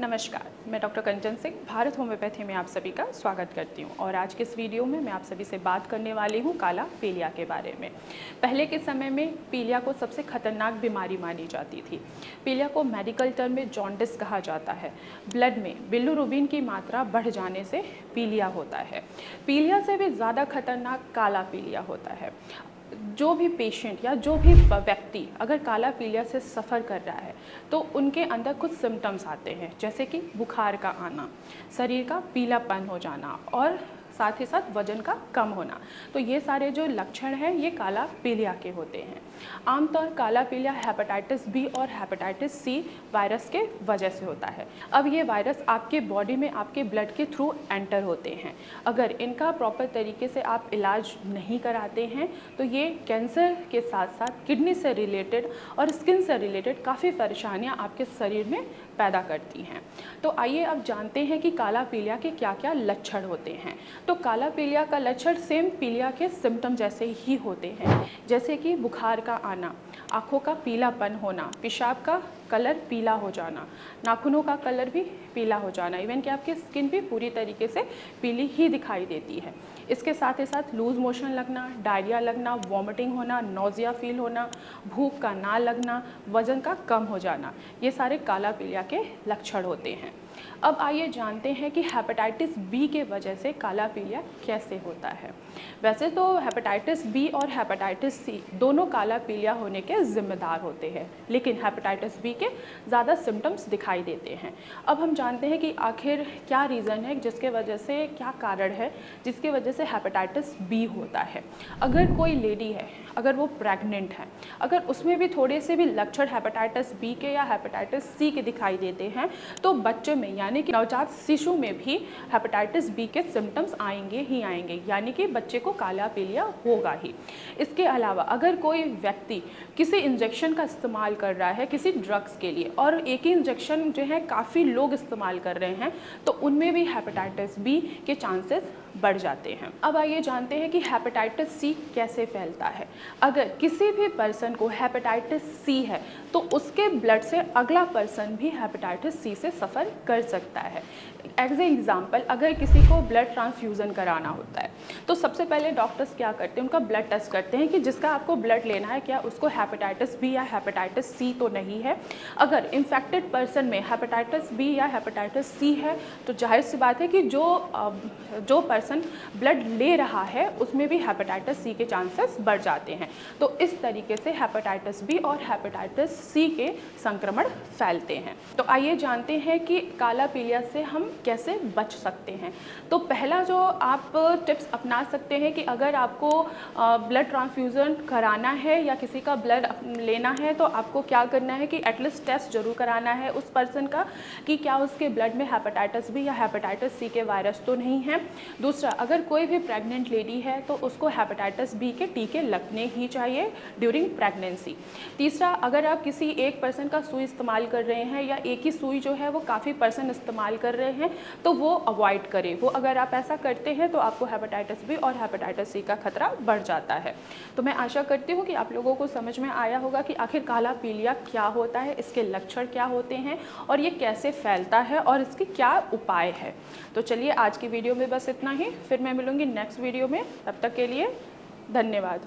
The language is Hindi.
नमस्कार, मैं डॉक्टर कंचन सिंह भारत होम्योपैथी में आप सभी का स्वागत करती हूं और आज के इस वीडियो में मैं आप सभी से बात करने वाली हूं काला पीलिया के बारे में। पहले के समय में पीलिया को सबसे खतरनाक बीमारी मानी जाती थी। पीलिया को मेडिकल टर्म में जॉन्डिस कहा जाता है। ब्लड में बिलिरुबिन की मात्रा बढ़ जाने से पीलिया होता है। पीलिया से भी ज़्यादा खतरनाक काला पीलिया होता है। जो भी पेशेंट या जो भी व्यक्ति अगर काला पीलिया से सफ़र कर रहा है तो उनके अंदर कुछ सिम्टम्स आते हैं, जैसे कि बुखार का आना, शरीर का पीलापन हो जाना और साथ ही साथ वजन का कम होना। तो ये सारे जो लक्षण हैं ये काला पीलिया के होते हैं। आमतौर काला पीलिया हेपेटाइटिस बी और हेपेटाइटिस सी वायरस के वजह से होता है। अब ये वायरस आपके बॉडी में आपके ब्लड के थ्रू एंटर होते हैं। अगर इनका प्रॉपर तरीके से आप इलाज नहीं कराते हैं तो ये कैंसर के साथ साथ किडनी से रिलेटेड और स्किन से रिलेटेड काफ़ी परेशानियां आपके शरीर में पैदा करती हैं। तो आइए अब जानते हैं कि काला पीलिया के क्या क्या लक्षण होते हैं। तो काला पीलिया का लक्षण सेम पीलिया के सिम्टम जैसे ही होते हैं, जैसे कि बुखार का आना, आँखों का पीलापन होना, पेशाब का कलर पीला हो जाना, नाखूनों का कलर भी पीला हो जाना, इवन कि आपकी स्किन भी पूरी तरीके से पीली ही दिखाई देती है। इसके साथ ही साथ लूज मोशन लगना, डायरिया लगना, वॉमिटिंग होना, नोजिया फील होना, भूख का ना लगना, वजन का कम हो जाना, ये सारे काला पीलिया के लक्षण होते हैं। अब आइए जानते हैं कि हेपेटाइटिस बी के वजह से काला पीलिया कैसे होता है। वैसे तो हेपेटाइटिस बी और हेपेटाइटिस सी दोनों काला पीलिया होने के जिम्मेदार होते हैं, लेकिन हेपेटाइटिस बी के ज़्यादा सिम्टम्स दिखाई देते हैं। अब हम जानते हैं कि आखिर क्या रीज़न है, जिसके वजह से क्या कारण है जिसकी वजह से हेपेटाइटिस बी होता है। अगर कोई लेडी है, अगर वो प्रेग्नेंट है, अगर उसमें भी थोड़े से भी लक्षण हेपेटाइटिस बी के या हेपेटाइटिस सी के दिखाई देते हैं तो बच्चे में यानी कि नवजात शिशु में भी हेपेटाइटिस बी के सिम्टम्स आएंगे ही आएंगे, यानी कि बच्चे को काला पीलिया होगा ही। इसके अलावा अगर कोई व्यक्ति किसी इंजेक्शन का इस्तेमाल कर रहा है किसी ड्रग्स के लिए और एक ही इंजेक्शन जो है काफ़ी लोग इस्तेमाल कर रहे हैं तो उनमें भी हेपेटाइटिस बी के चांसेस बढ़ जाते हैं। अब आइए जानते हैं कि हेपेटाइटिस सी कैसे फैलता है। अगर किसी भी पर्सन को हेपेटाइटिस सी है तो उसके ब्लड से अगला पर्सन भी हेपेटाइटिस सी से सफ़र कर सकता है। एज ए एग्जाम्पल, अगर किसी को ब्लड ट्रांसफ्यूज़न कराना होता है तो सबसे पहले डॉक्टर्स क्या करते हैं, उनका ब्लड टेस्ट करते हैं कि जिसका आपको ब्लड लेना है क्या उसको हेपेटाइटिस बी या हेपेटाइटिस सी तो नहीं है। अगर इन्फेक्टेड पर्सन में हेपेटाइटिस बी या हेपेटाइटिस सी है तो जाहिर सी बात है कि जो पर्सन ब्लड ले रहा है उसमें भी हेपेटाइटिस सी के चांसेस बढ़ जाते हैं। तो इस तरीके से हेपेटाइटिस बी और हेपेटाइटिस सी के संक्रमण फैलते हैं। तो आइए जानते हैं कि काला पीलिया से हम कैसे बच सकते हैं। तो पहला जो आप टिप्स अपना सकते हैं कि अगर आपको ब्लड ट्रांसफ्यूज़न कराना है या किसी का ब्लड लेना है तो आपको क्या करना है कि एटलीस्ट टेस्ट जरूर कराना है उस पर्सन का कि क्या उसके ब्लड में हेपेटाइटिस बी या हेपेटाइटिस सी के वायरस तो नहीं है। दूसरा, अगर कोई भी प्रेग्नेंट लेडी है तो उसको हेपेटाइटिस बी के टीके लगने ही चाहिए ड्यूरिंग प्रेगनेंसी। तीसरा, अगर आप किसी एक पर्सन का सुई इस्तेमाल कर रहे हैं या एक ही सुई जो है वो काफ़ी पर्सन इस्तेमाल कर रहे हैं तो वो अवॉइड करें। वो अगर आप ऐसा करते हैं तो आपको हेपेटाइटिस बी और हेपेटाइटिस सी का खतरा बढ़ जाता है। तो मैं आशा करती हूँ कि आप लोगों को समझ में आया होगा कि आखिर काला पीलिया क्या होता है, इसके लक्षण क्या होते हैं और ये कैसे फैलता है और इसकी क्या उपाय है। तो चलिए आज की वीडियो में बस इतना ही, फिर मैं मिलूँगी नेक्स्ट वीडियो में। तब तक के लिए धन्यवाद।